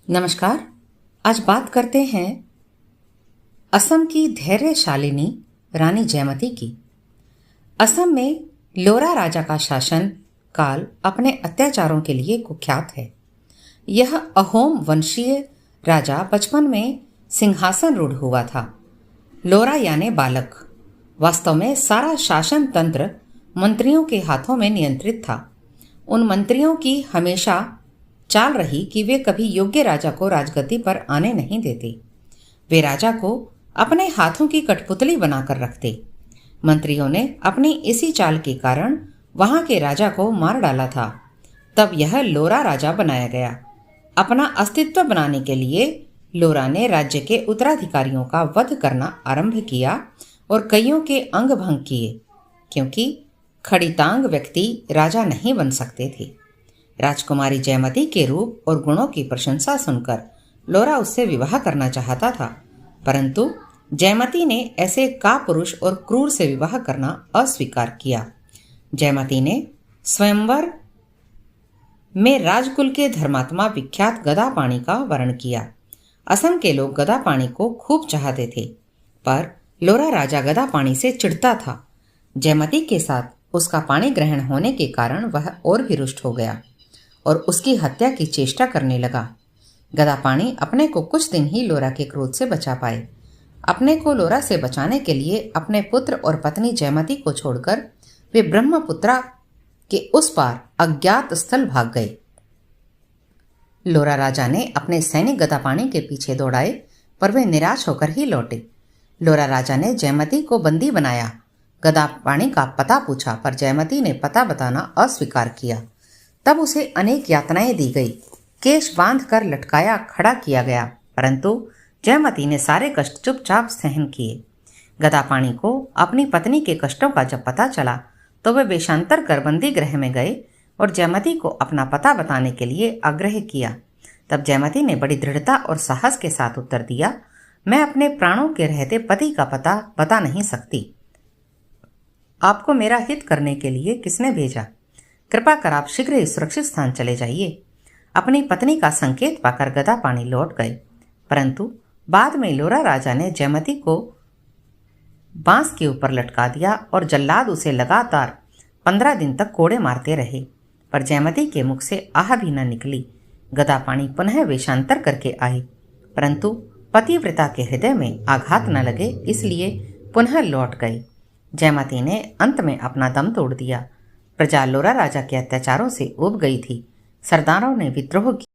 नमस्कार। आज बात करते हैं असम की धैर्यशालिनी रानी जयमती की। असम में लोरा राजा का शासन काल अपने अत्याचारों के लिए कुख्यात है। यह अहोम वंशीय राजा बचपन में सिंहासन रूढ़ हुआ था। लोरा यानी बालक। वास्तव में सारा शासन तंत्र मंत्रियों के हाथों में नियंत्रित था। उन मंत्रियों की हमेशा चाल रही कि वे कभी योग्य राजा को राजगद्दी पर आने नहीं देते। वे राजा को अपने हाथों की कठपुतली बनाकर रखते। मंत्रियों ने अपनी इसी चाल के कारण वहां के राजा को मार डाला था। तब यह लोरा राजा बनाया गया। अपना अस्तित्व बनाने के लिए लोरा ने राज्य के उत्तराधिकारियों का वध करना आरंभ किया और कईयों के अंग भंग किए, क्योंकि खड़ीतांग व्यक्ति राजा नहीं बन सकते थे। राजकुमारी जयमती के रूप और गुणों की प्रशंसा सुनकर लोरा उससे विवाह करना चाहता था, परंतु जयमती ने ऐसे कापुरुष और क्रूर से विवाह करना अस्वीकार किया। जयमती ने स्वयंवर में राजकुल के धर्मात्मा विख्यात गदापाणी का वर्ण किया। असम के लोग गदापाणी को खूब चाहते थे, पर लोरा राजा गदापाणी से चिढ़ता था। जयमती के साथ उसका पाणी ग्रहण होने के कारण वह और भी रुष्ट हो गया और उसकी हत्या की चेष्टा करने लगा। गदापाणी अपने को कुछ दिन ही लोरा के क्रोध से बचा पाए। अपने को लोरा से बचाने के लिए अपने पुत्र और पत्नी जयमती को छोड़कर वे ब्रह्मपुत्रा के उस पार अज्ञात स्थल भाग गए। लोरा राजा ने अपने सैनिक गदापाणी के पीछे दौड़ाए, पर वे निराश होकर ही लौटे। लोरा राजा ने जयमती को बंदी बनाया। गदापाणी का पता पूछा, पर जयमती ने पता बताना अस्वीकार किया। तब उसे अनेक यातनाएं दी गई। केश बांध कर लटकाया खड़ा किया गया, परंतु जयमती ने सारे कष्ट चुपचाप सहन किए। गदापाणी को अपनी पत्नी के कष्टों का जब पता चला तो वे वेशांतर कर बंदी गृह में गए और जयमती को अपना पता बताने के लिए आग्रह किया। तब जयमती ने बड़ी दृढ़ता और साहस के साथ उत्तर दिया, मैं अपने प्राणों के रहते पति का पता बता नहीं सकती। आपको मेरा हित करने के लिए किसने भेजा? कृपा कर आप शीघ्र ही सुरक्षित स्थान चले जाइए। अपनी पत्नी का संकेत पाकर गदापाणी लौट गए, परंतु बाद में लोरा राजा ने जयमती को बांस के ऊपर लटका दिया और जल्लाद उसे लगातार 15 दिन तक कोड़े मारते रहे, पर जयमती के मुख से आह भी न निकली। गदापाणी पुनः वेशांतर करके आए, परंतु पतिव्रता के हृदय में आघात न लगे, इसलिए पुनः लौट गए। जयमती ने अंत में अपना दम तोड़ दिया। प्रजा लोरा राजा के अत्याचारों से ऊब गई थी। सरदारों ने विद्रोह किया।